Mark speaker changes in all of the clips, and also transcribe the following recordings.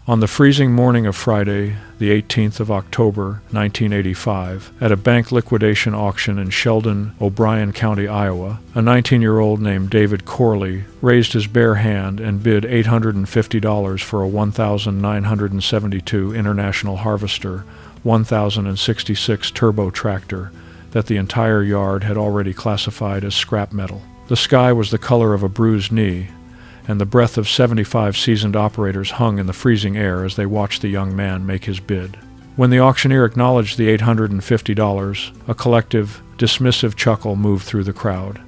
Speaker 1: On the freezing morning of Friday, the 18th of October, 1985, at a bank liquidation auction in Sheldon, O'Brien County, Iowa, a 19-year-old named David Corley raised his bare hand and bid $850 for a 1972 International Harvester 1066 turbo tractor that the entire yard had already classified as scrap metal. The sky was the color of a bruised knee, and the breath of 75 seasoned operators hung in the freezing air as they watched the young man make his bid. When the auctioneer acknowledged the $850, a collective, dismissive chuckle moved through the crowd.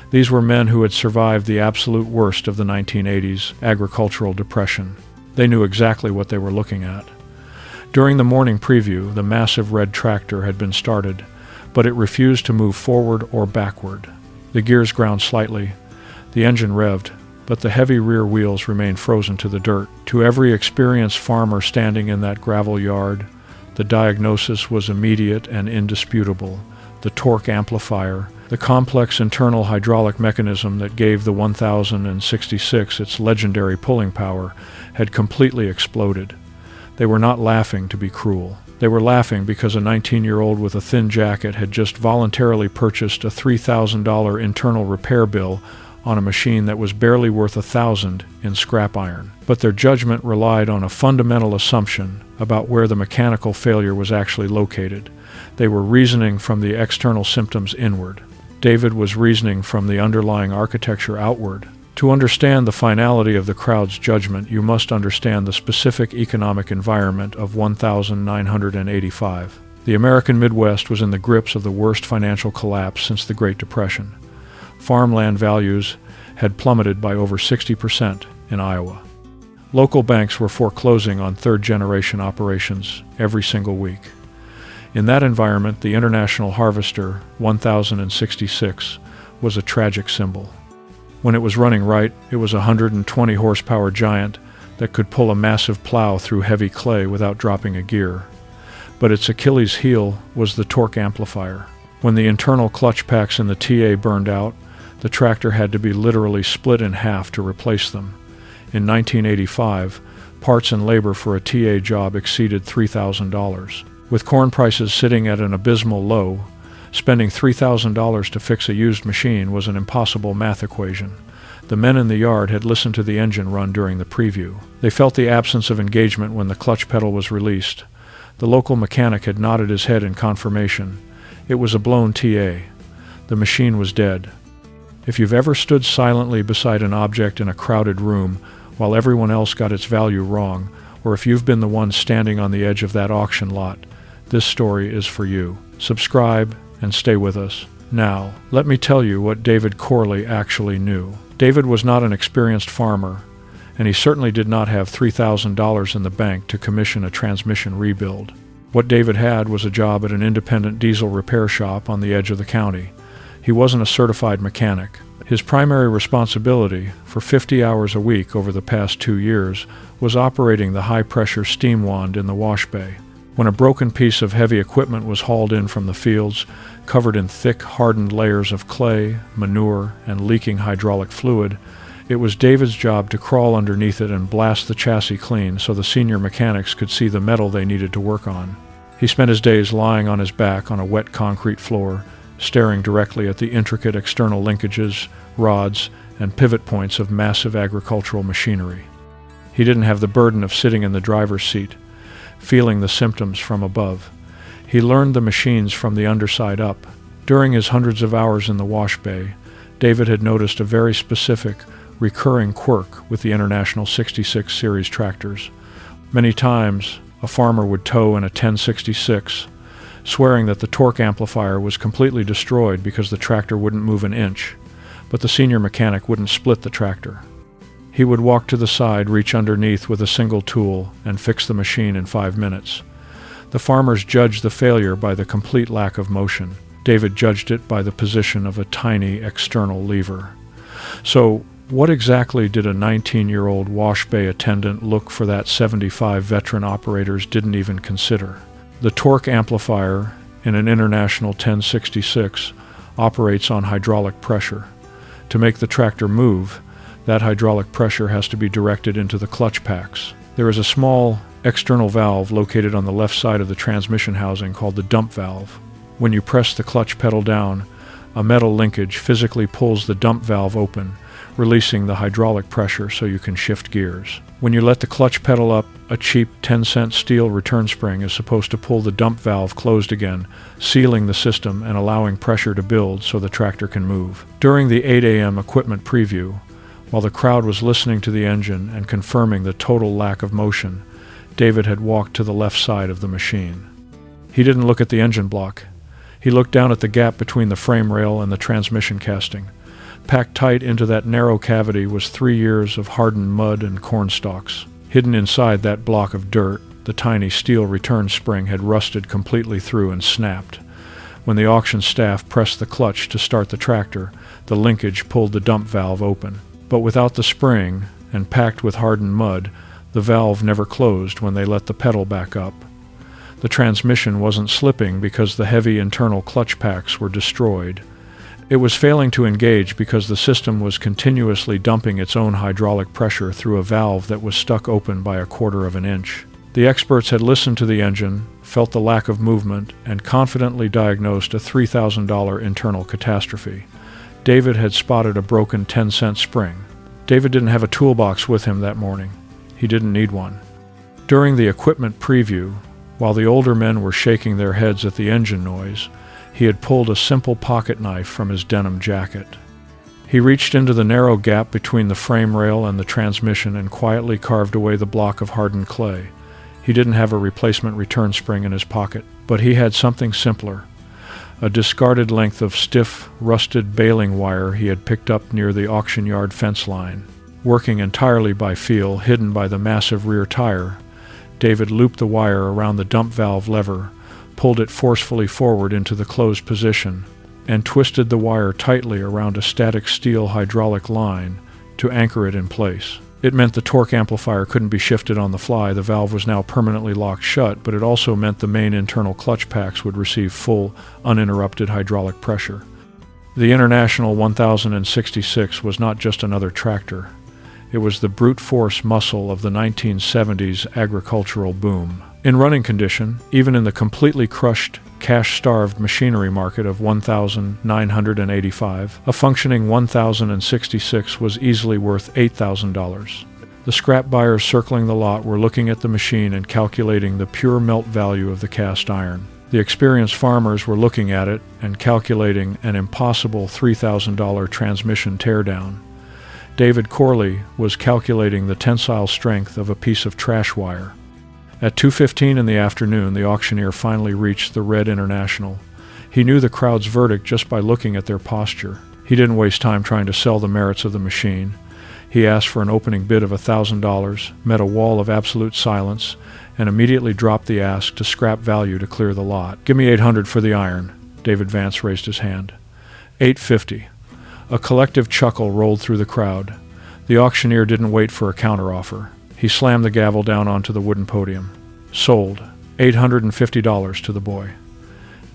Speaker 1: These were men who had survived the absolute worst of the 1980s agricultural depression. They knew exactly what they were looking at. During the morning preview, the massive red tractor had been started, but it refused to move forward or backward. The gears ground slightly, the engine revved, but the heavy rear wheels remained frozen to the dirt. To every experienced farmer standing in that gravel yard, the diagnosis was immediate and indisputable. The torque amplifier, the complex internal hydraulic mechanism that gave the 1066 its legendary pulling power, had completely exploded. They were not laughing to be cruel. They were laughing because a 19-year-old with a thin jacket had just voluntarily purchased a $3,000 internal repair bill on a machine that was barely worth $1,000 in scrap iron. But their judgment relied on a fundamental assumption about where the mechanical failure was actually located. They were reasoning from the external symptoms inward. David was reasoning from the underlying architecture outward. To understand the finality of the crowd's judgment, you must understand the specific economic environment of 1985. The American Midwest was in the grips of the worst financial collapse since the Great Depression. Farmland values had plummeted by over 60% in Iowa. Local banks were foreclosing on third-generation operations every single week. In that environment, the International Harvester 1066 was a tragic symbol. When it was running right, it was a 120-horsepower giant that could pull a massive plow through heavy clay without dropping a gear. But its Achilles heel was the torque amplifier. When the internal clutch packs in the TA burned out, the tractor had to be literally split in half to replace them. In 1985, parts and labor for a TA job exceeded $3,000. With corn prices sitting at an abysmal low, spending $3,000 to fix a used machine was an impossible math equation. The men in the yard had listened to the engine run during the preview. They felt the absence of engagement when the clutch pedal was released. The local mechanic had nodded his head in confirmation. It was a blown TA. The machine was dead. If you've ever stood silently beside an object in a crowded room while everyone else got its value wrong, or if you've been the one standing on the edge of that auction lot, this story is for you. Subscribe and stay with us. Now, let me tell you what David Corley actually knew. David was not an experienced farmer, and he certainly did not have $3,000 in the bank to commission a transmission rebuild. What David had was a job at an independent diesel repair shop on the edge of the county. He wasn't a certified mechanic. His primary responsibility, for 50 hours a week over the past 2 years, was operating the high-pressure steam wand in the wash bay. When a broken piece of heavy equipment was hauled in from the fields, covered in thick, hardened layers of clay, manure, and leaking hydraulic fluid, it was David's job to crawl underneath it and blast the chassis clean so the senior mechanics could see the metal they needed to work on. He spent his days lying on his back on a wet concrete floor, staring directly at the intricate external linkages, rods, and pivot points of massive agricultural machinery. He didn't have the burden of sitting in the driver's seat, feeling the symptoms from above. He learned the machines from the underside up. During his hundreds of hours in the wash bay, David had noticed a very specific, recurring quirk with the International 66 series tractors. Many times, a farmer would tow in a 1066, swearing that the torque amplifier was completely destroyed because the tractor wouldn't move an inch, but the senior mechanic wouldn't split the tractor. He would walk to the side, reach underneath with a single tool, and fix the machine in 5 minutes. The farmers judged the failure by the complete lack of motion. David judged it by the position of a tiny external lever. So, what exactly did a 19-year-old wash bay attendant look for that 75 veteran operators didn't even consider? The torque amplifier in an International 1066 operates on hydraulic pressure. To make the tractor move, that hydraulic pressure has to be directed into the clutch packs. There is a small external valve located on the left side of the transmission housing called the dump valve. When you press the clutch pedal down, a metal linkage physically pulls the dump valve open, releasing the hydraulic pressure so you can shift gears. When you let the clutch pedal up, a cheap 10-cent steel return spring is supposed to pull the dump valve closed again, sealing the system and allowing pressure to build so the tractor can move. During the 8 a.m. equipment preview, while the crowd was listening to the engine and confirming the total lack of motion, David had walked to the left side of the machine. He didn't look at the engine block. He looked down at the gap between the frame rail and the transmission casting. Packed tight into that narrow cavity was 3 years of hardened mud and corn stalks. Hidden inside that block of dirt, the tiny steel return spring had rusted completely through and snapped. When the auction staff pressed the clutch to start the tractor, the linkage pulled the dump valve open. But without the spring, and packed with hardened mud, the valve never closed when they let the pedal back up. The transmission wasn't slipping because the heavy internal clutch packs were destroyed. It was failing to engage because the system was continuously dumping its own hydraulic pressure through a valve that was stuck open by 1/4 of an inch. The experts had listened to the engine, felt the lack of movement, and confidently diagnosed a $3,000 internal catastrophe. David had spotted a broken 10-cent spring. David didn't have a toolbox with him that morning. He didn't need one. During the equipment preview, while the older men were shaking their heads at the engine noise, he had pulled a simple pocket knife from his denim jacket. He reached into the narrow gap between the frame rail and the transmission and quietly carved away the block of hardened clay. He didn't have a replacement return spring in his pocket, but he had something simpler. A discarded length of stiff, rusted baling wire he had picked up near the auction yard fence line. Working entirely by feel, hidden by the massive rear tire, David looped the wire around the dump valve lever, pulled it forcefully forward into the closed position, and twisted the wire tightly around a static steel hydraulic line to anchor it in place. It meant the torque amplifier couldn't be shifted on the fly. The valve was now permanently locked shut, but it also meant the main internal clutch packs would receive full, uninterrupted hydraulic pressure. The International 1066 was not just another tractor. It was the brute force muscle of the 1970s agricultural boom. In running condition, even in the completely crushed, cash-starved machinery market of 1,985, a functioning 1066 was easily worth $8,000. The scrap buyers circling the lot were looking at the machine and calculating the pure melt value of the cast iron. The experienced farmers were looking at it and calculating an impossible $3,000 transmission teardown. David Corley was calculating the tensile strength of a piece of trash wire. At 2:15 in the afternoon, the auctioneer finally reached the Red International. He knew the crowd's verdict just by looking at their posture. He didn't waste time trying to sell the merits of the machine. He asked for an opening bid of $1,000, met a wall of absolute silence, and immediately dropped the ask to scrap value to clear the lot. "Give me $800 for the iron." David Vance raised his hand. $850. A collective chuckle rolled through the crowd. The auctioneer didn't wait for a counteroffer. He slammed the gavel down onto the wooden podium. "Sold. $850 to the boy."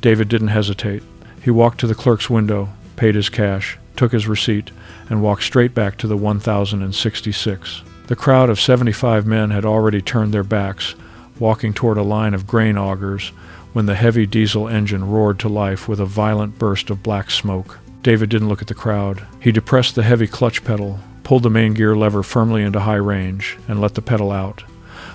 Speaker 1: David didn't hesitate. He walked to the clerk's window, paid his cash, took his receipt, and walked straight back to the 1066. The crowd of 75 men had already turned their backs, walking toward a line of grain augers, when the heavy diesel engine roared to life with a violent burst of black smoke. David didn't look at the crowd. He depressed the heavy clutch pedal, pulled the main gear lever firmly into high range, and let the pedal out.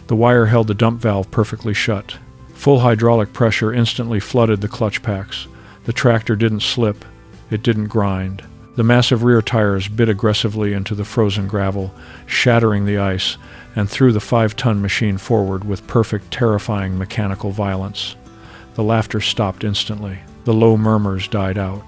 Speaker 1: The wire held the dump valve perfectly shut. Full hydraulic pressure instantly flooded the clutch packs. The tractor didn't slip. It didn't grind. The massive rear tires bit aggressively into the frozen gravel, shattering the ice, and threw the 5-ton machine forward with perfect, terrifying mechanical violence. The laughter stopped instantly. The low murmurs died out.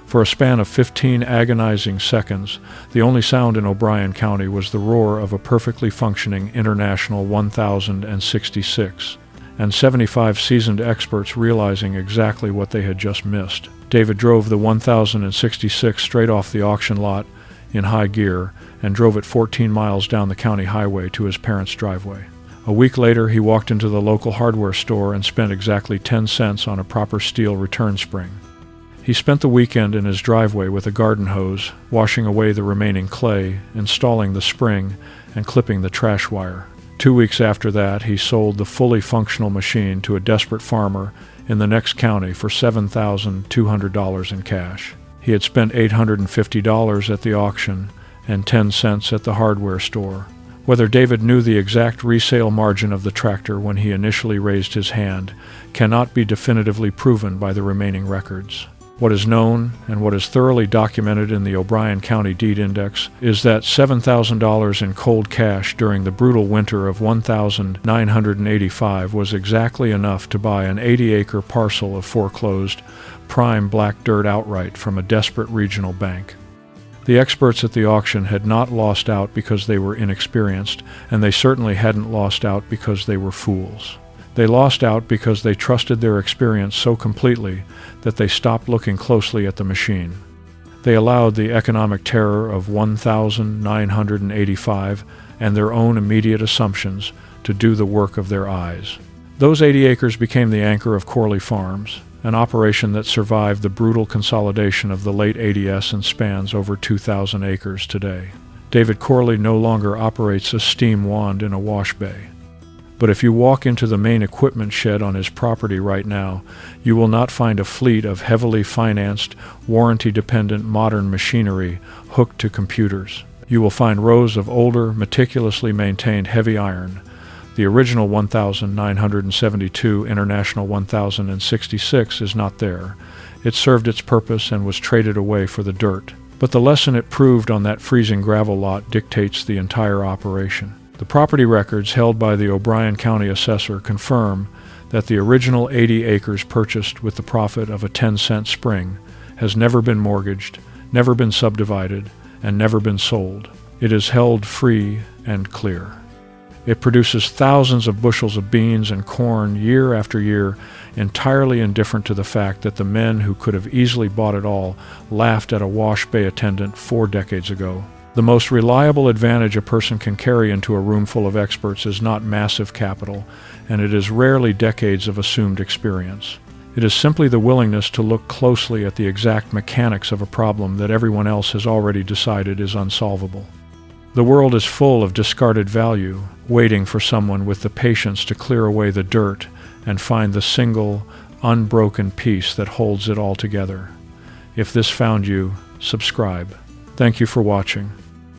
Speaker 1: For a span of 15 agonizing seconds, the only sound in O'Brien County was the roar of a perfectly functioning International 1066, and 75 seasoned experts realizing exactly what they had just missed. David drove the 1066 straight off the auction lot in high gear and drove it 14 miles down the county highway to his parents' driveway. A week later, he walked into the local hardware store and spent exactly 10 cents on a proper steel return spring. He spent the weekend in his driveway with a garden hose, washing away the remaining clay, installing the spring, and clipping the trash wire. 2 weeks after that, he sold the fully functional machine to a desperate farmer in the next county for $7,200 in cash. He had spent $850 at the auction and 10 cents at the hardware store. Whether David knew the exact resale margin of the tractor when he initially raised his hand cannot be definitively proven by the remaining records. What is known, and what is thoroughly documented in the O'Brien County Deed Index, is that $7,000 in cold cash during the brutal winter of 1985 was exactly enough to buy an 80-acre parcel of foreclosed, prime black dirt outright from a desperate regional bank. The experts at the auction had not lost out because they were inexperienced, and they certainly hadn't lost out because they were fools. They lost out because they trusted their experience so completely that they stopped looking closely at the machine. They allowed the economic terror of 1985 and their own immediate assumptions to do the work of their eyes. Those 80 acres became the anchor of Corley Farms, an operation that survived the brutal consolidation of the late 80s and spans over 2,000 acres today. David Corley no longer operates a steam wand in a wash bay. But if you walk into the main equipment shed on his property right now, you will not find a fleet of heavily financed, warranty-dependent modern machinery hooked to computers. You will find rows of older, meticulously maintained heavy iron. The original 1972 International 1066 is not there. It served its purpose and was traded away for the dirt. But the lesson it proved on that freezing gravel lot dictates the entire operation. The property records held by the O'Brien County Assessor confirm that the original 80 acres purchased with the profit of a 10-cent spring has never been mortgaged, never been subdivided, and never been sold. It is held free and clear. It produces thousands of bushels of beans and corn year after year, entirely indifferent to the fact that the men who could have easily bought it all laughed at a wash bay attendant 4 decades ago. The most reliable advantage a person can carry into a room full of experts is not massive capital, and it is rarely decades of assumed experience. It is simply the willingness to look closely at the exact mechanics of a problem that everyone else has already decided is unsolvable. The world is full of discarded value, waiting for someone with the patience to clear away the dirt and find the single, unbroken piece that holds it all together. If this found you, subscribe. Thank you for watching.